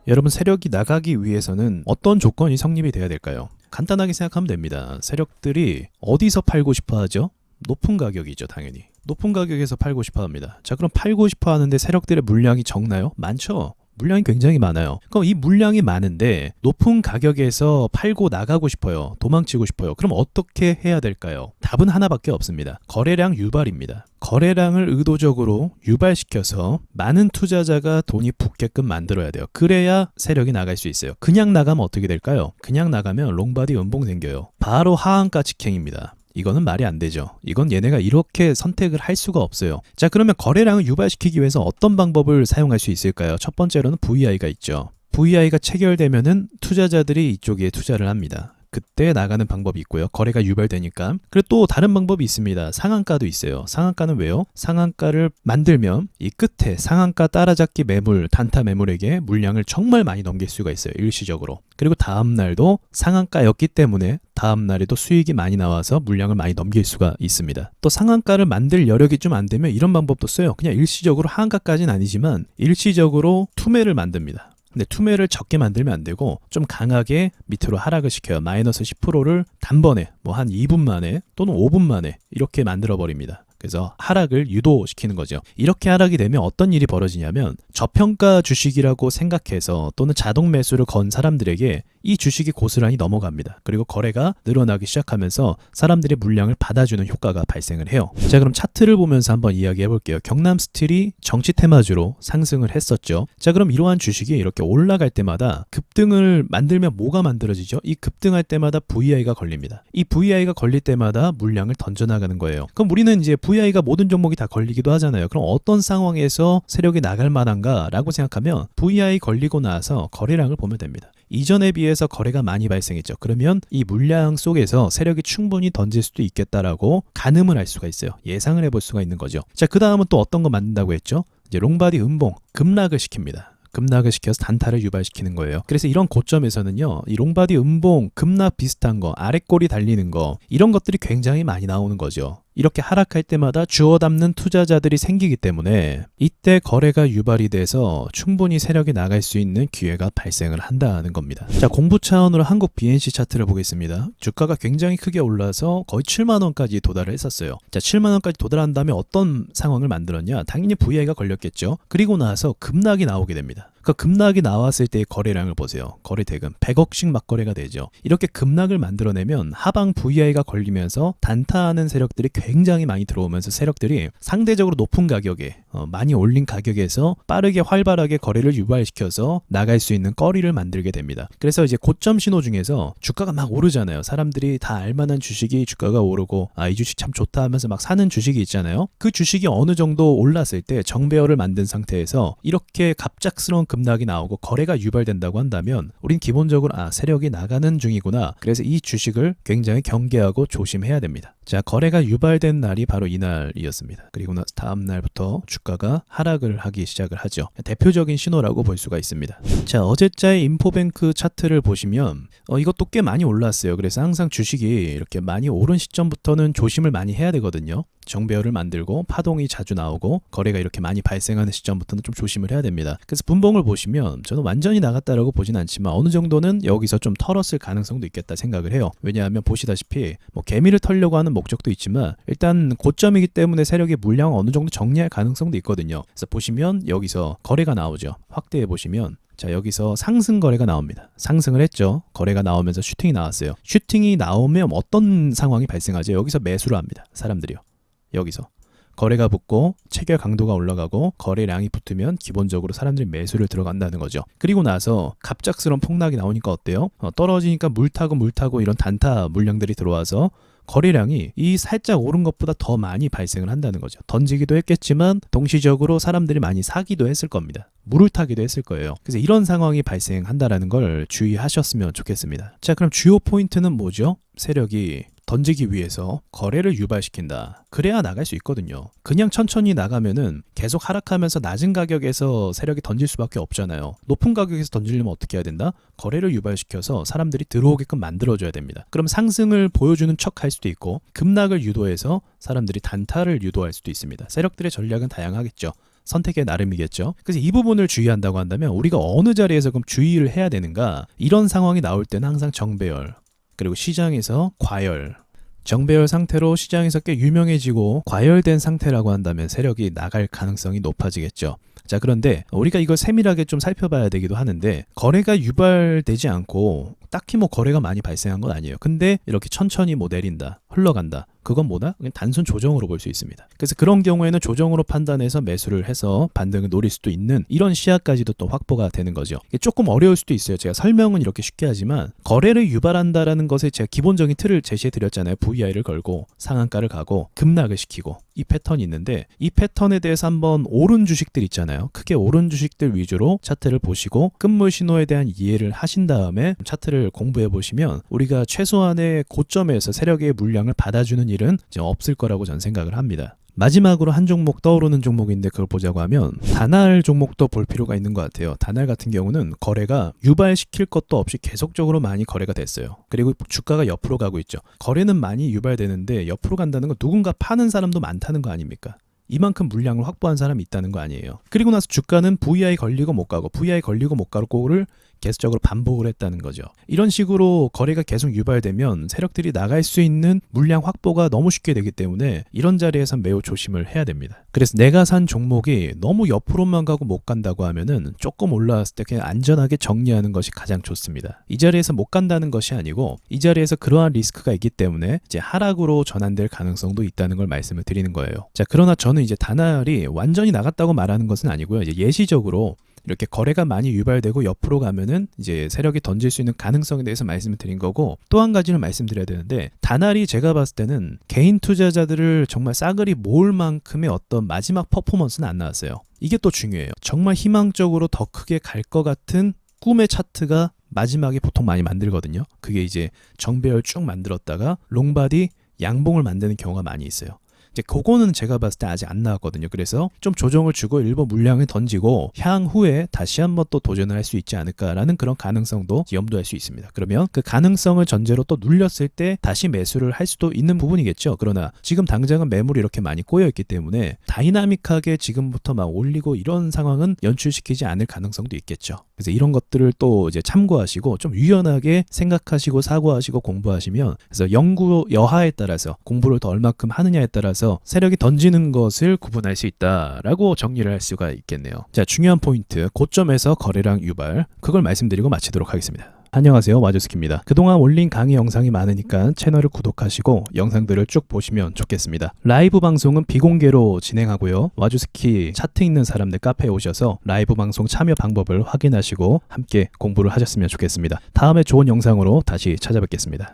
여러분, 세력이 나가기 위해서는 어떤 조건이 성립이 돼야 될까요? 간단하게 생각하면 됩니다. 세력들이 어디서 팔고 싶어 하죠? 높은 가격이죠, 당연히. 높은 가격에서 팔고 싶어 합니다. 자, 그럼 팔고 싶어 하는데 세력들의 물량이 적나요? 많죠. 물량이 굉장히 많아요. 그럼 이 물량이 많은데 높은 가격에서 팔고 나가고 싶어요. 도망치고 싶어요. 그럼 어떻게 해야 될까요? 답은 하나밖에 없습니다. 거래량 유발입니다. 거래량을 의도적으로 유발시켜서 많은 투자자가 돈이 붙게끔 만들어야 돼요. 그래야 세력이 나갈 수 있어요. 그냥 나가면 어떻게 될까요? 그냥 나가면 롱바디 음봉 생겨요. 바로 하한가 직행입니다. 이거는 말이 안 되죠. 이건 얘네가 이렇게 선택을 할 수가 없어요. 자, 그러면 거래량을 유발시키기 위해서 어떤 방법을 사용할 수 있을까요? 첫 번째로는 VI가 있죠. VI가 체결되면은 투자자들이 이쪽에 투자를 합니다. 그때 나가는 방법이 있고요. 거래가 유발되니까. 그리고 또 다른 방법이 있습니다. 상한가도 있어요. 상한가는 왜요? 상한가를 만들면 이 끝에 상한가 따라잡기 매물, 단타 매물에게 물량을 정말 많이 넘길 수가 있어요. 일시적으로. 그리고 다음 날도 상한가였기 때문에 다음 날에도 수익이 많이 나와서 물량을 많이 넘길 수가 있습니다. 또 상한가를 만들 여력이 좀 안 되면 이런 방법도 써요. 그냥 일시적으로 하한가까지는 아니지만 일시적으로 투매를 만듭니다. 근데 투매를 적게 만들면 안 되고 좀 강하게 밑으로 하락을 시켜요. 마이너스 10%를 단번에 뭐 한 2분 만에 또는 5분 만에 이렇게 만들어 버립니다. 그래서 하락을 유도시키는 거죠. 이렇게 하락이 되면 어떤 일이 벌어지냐면 저평가 주식이라고 생각해서 또는 자동 매수를 건 사람들에게 이 주식이 고스란히 넘어갑니다. 그리고 거래가 늘어나기 시작하면서 사람들의 물량을 받아주는 효과가 발생을 해요. 자, 그럼 차트를 보면서 한번 이야기해 볼게요. 경남스틸이 정치 테마주로 상승을 했었죠. 자, 그럼 이러한 주식이 이렇게 올라갈 때마다 급등을 만들면 뭐가 만들어지죠? 이 급등할 때마다 VI가 걸립니다. 이 VI가 걸릴 때마다 물량을 던져나가는 거예요. 그럼 우리는 이제 VI가 모든 종목이 다 걸리기도 하잖아요. 그럼 어떤 상황에서 세력이 나갈 만한가 라고 생각하면 VI 걸리고 나서 거래량을 보면 됩니다. 이전에 비해서 거래가 많이 발생했죠. 그러면 이 물량 속에서 세력이 충분히 던질 수도 있겠다라고 가늠을 할 수가 있어요. 예상을 해볼 수가 있는 거죠. 자, 그 다음은 또 어떤 거 만든다고 했죠? 이제 롱바디 음봉, 급락을 시킵니다. 급락을 시켜서 단타를 유발시키는 거예요. 그래서 이런 고점에서는요, 이 롱바디 음봉, 급락 비슷한 거, 아랫골이 달리는 거, 이런 것들이 굉장히 많이 나오는 거죠. 이렇게 하락할 때마다 주워 담는 투자자들이 생기기 때문에 이때 거래가 유발이 돼서 충분히 세력이 나갈 수 있는 기회가 발생을 한다는 겁니다. 자, 공부 차원으로 한국 BNC 차트를 보겠습니다. 주가가 굉장히 크게 올라서 거의 7만원까지 도달을 했었어요. 자, 7만원까지 도달한 다음에 어떤 상황을 만들었냐? 당연히 VI가 걸렸겠죠. 그리고 나서 급락이 나오게 됩니다. 그 급락이 나왔을 때의 거래량을 보세요. 거래 대금 100억씩 막 거래가 되죠. 이렇게 급락을 만들어내면 하방 VI가 걸리면서 단타하는 세력들이 굉장히 많이 들어오면서 세력들이 상대적으로 높은 가격에 많이 올린 가격에서 빠르게 활발하게 거래를 유발시켜서 나갈 수 있는 거리를 만들게 됩니다. 그래서 이제 고점 신호 중에서 주가가 막 오르잖아요. 사람들이 다 알만한 주식이 주가가 오르고 이 주식 참 좋다 하면서 막 사는 주식이 있잖아요. 그 주식이 어느 정도 올랐을 때 정배열을 만든 상태에서 이렇게 갑작스러운 급락이 나오고 거래가 유발된다고 한다면 우린 기본적으로 세력이 나가는 중이구나. 그래서 이 주식을 굉장히 경계하고 조심해야 됩니다. 자, 거래가 유발된 날이 바로 이날이었습니다. 그리고 나서 다음 날부터 주가가 하락을 하기 시작을 하죠. 대표적인 신호라고 볼 수가 있습니다. 자, 어제자의 인포뱅크 차트를 보시면 이것도 꽤 많이 올랐어요. 그래서 항상 주식이 이렇게 많이 오른 시점부터는 조심을 많이 해야 되거든요. 정배열을 만들고 파동이 자주 나오고 거래가 이렇게 많이 발생하는 시점부터는 좀 조심을 해야 됩니다. 그래서 분봉을 보시면 저는 완전히 나갔다라고 보진 않지만 어느 정도는 여기서 좀 털었을 가능성도 있겠다 생각을 해요. 왜냐하면 보시다시피 뭐 개미를 털려고 하는 목적도 있지만 일단 고점이기 때문에 세력의 물량을 어느 정도 정리할 가능성도 있거든요. 그래서 보시면 여기서 거래가 나오죠. 확대해 보시면 자, 여기서 상승 거래가 나옵니다. 상승을 했죠. 거래가 나오면서 슈팅이 나왔어요. 슈팅이 나오면 어떤 상황이 발생하죠? 여기서 매수를 합니다. 사람들이요. 여기서 거래가 붙고 체결 강도가 올라가고 거래량이 붙으면 기본적으로 사람들이 매수를 들어간다는 거죠. 그리고 나서 갑작스러운 폭락이 나오니까 어때요? 떨어지니까 물 타고 이런 단타 물량들이 들어와서 거래량이 이 살짝 오른 것보다 더 많이 발생을 한다는 거죠. 던지기도 했겠지만 동시적으로 사람들이 많이 사기도 했을 겁니다. 물을 타기도 했을 거예요. 그래서 이런 상황이 발생한다라는 걸 주의하셨으면 좋겠습니다. 자, 그럼 주요 포인트는 뭐죠? 세력이 던지기 위해서 거래를 유발시킨다. 그래야 나갈 수 있거든요. 그냥 천천히 나가면은 계속 하락하면서 낮은 가격에서 세력이 던질 수밖에 없잖아요. 높은 가격에서 던지려면 어떻게 해야 된다? 거래를 유발시켜서 사람들이 들어오게끔 만들어줘야 됩니다. 그럼 상승을 보여주는 척 할 수도 있고 급락을 유도해서 사람들이 단타를 유도할 수도 있습니다. 세력들의 전략은 다양하겠죠. 선택의 나름이겠죠. 그래서 이 부분을 주의한다고 한다면 우리가 어느 자리에서 그럼 주의를 해야 되는가? 이런 상황이 나올 때는 항상 정배열, 그리고 시장에서 과열, 정배열 상태로 시장에서 꽤 유명해지고 과열된 상태라고 한다면 세력이 나갈 가능성이 높아지겠죠. 자, 그런데 우리가 이걸 세밀하게 좀 살펴봐야 되기도 하는데, 거래가 유발되지 않고 딱히 뭐 거래가 많이 발생한 건 아니에요. 근데 이렇게 천천히 뭐 내린다, 흘러간다, 그건 뭐다? 그냥 단순 조정으로 볼 수 있습니다. 그래서 그런 경우에는 조정으로 판단해서 매수를 해서 반등을 노릴 수도 있는 이런 시야까지도 또 확보가 되는 거죠. 이게 조금 어려울 수도 있어요. 제가 설명은 이렇게 쉽게 하지만 거래를 유발한다라는 것에 제가 기본적인 틀을 제시해 드렸잖아요. VI를 걸고 상한가를 가고 급락을 시키고 이 패턴이 있는데, 이 패턴에 대해서 한번 오른 주식들 있잖아요. 크게 오른 주식들 위주로 차트를 보시고 끝물 신호에 대한 이해를 하신 다음에 차트를 공부해 보시면 우리가 최소한의 고점에서 세력의 물량을 받아주는 일은 이제 없을 거라고 저는 생각을 합니다. 마지막으로 한 종목 떠오르는 종목인데 그걸 보자고 하면 다날 종목도 볼 필요가 있는 것 같아요. 다날 같은 경우는 거래가 유발시킬 것도 없이 계속적으로 많이 거래가 됐어요. 그리고 주가가 옆으로 가고 있죠. 거래는 많이 유발되는데 옆으로 간다는 건 누군가 파는 사람도 많다는 거 아닙니까? 이만큼 물량을 확보한 사람이 있다는 거 아니에요. 그리고 나서 주가는 VI 걸리고 못 가고 VI 걸리고 못 가고를 계속적으로 반복을 했다는 거죠. 이런 식으로 거래가 계속 유발되면 세력들이 나갈 수 있는 물량 확보가 너무 쉽게 되기 때문에 이런 자리에선 매우 조심을 해야 됩니다. 그래서 내가 산 종목이 너무 옆으로만 가고 못 간다고 하면은 조금 올라왔을 때 그냥 안전하게 정리하는 것이 가장 좋습니다. 이 자리에서 못 간다는 것이 아니고 이 자리에서 그러한 리스크가 있기 때문에 이제 하락으로 전환될 가능성도 있다는 걸 말씀을 드리는 거예요. 자, 그러나 저는 이제 다날이 완전히 나갔다고 말하는 것은 아니고요. 이제 예시적으로 이렇게 거래가 많이 유발되고 옆으로 가면은 이제 세력이 던질 수 있는 가능성에 대해서 말씀을 드린 거고, 또 한 가지는 말씀드려야 되는데, 다날이 제가 봤을 때는 개인 투자자들을 정말 싸그리 모을 만큼의 어떤 마지막 퍼포먼스는 안 나왔어요. 이게 또 중요해요. 정말 희망적으로 더 크게 갈 것 같은 꿈의 차트가 마지막에 보통 많이 만들거든요. 그게 이제 정배열 쭉 만들었다가 롱바디 양봉을 만드는 경우가 많이 있어요. 이제 그거는 제가 봤을 때 아직 안 나왔거든요. 그래서 좀 조정을 주고 일부 물량을 던지고 향후에 다시 한번 또 도전을 할 수 있지 않을까라는 그런 가능성도 염두할 수 있습니다. 그러면 그 가능성을 전제로 또 눌렸을 때 다시 매수를 할 수도 있는 부분이겠죠. 그러나 지금 당장은 매물이 이렇게 많이 꼬여있기 때문에 다이나믹하게 지금부터 막 올리고 이런 상황은 연출시키지 않을 가능성도 있겠죠. 그래서 이런 것들을 또 이제 참고하시고 좀 유연하게 생각하시고 사고하시고 공부하시면, 그래서 연구 여하에 따라서 공부를 더 얼마큼 하느냐에 따라서 세력이 던지는 것을 구분할 수 있다라고 정리를 할 수가 있겠네요. 자, 중요한 포인트, 고점에서 거래량 유발, 그걸 말씀드리고 마치도록 하겠습니다. 안녕하세요, 와주스키입니다. 그동안 올린 강의 영상이 많으니까 채널을 구독하시고 영상들을 쭉 보시면 좋겠습니다. 라이브 방송은 비공개로 진행하고요. 와주스키 차트 있는 사람들 카페에 오셔서 라이브 방송 참여 방법을 확인하시고 함께 공부를 하셨으면 좋겠습니다. 다음에 좋은 영상으로 다시 찾아뵙겠습니다.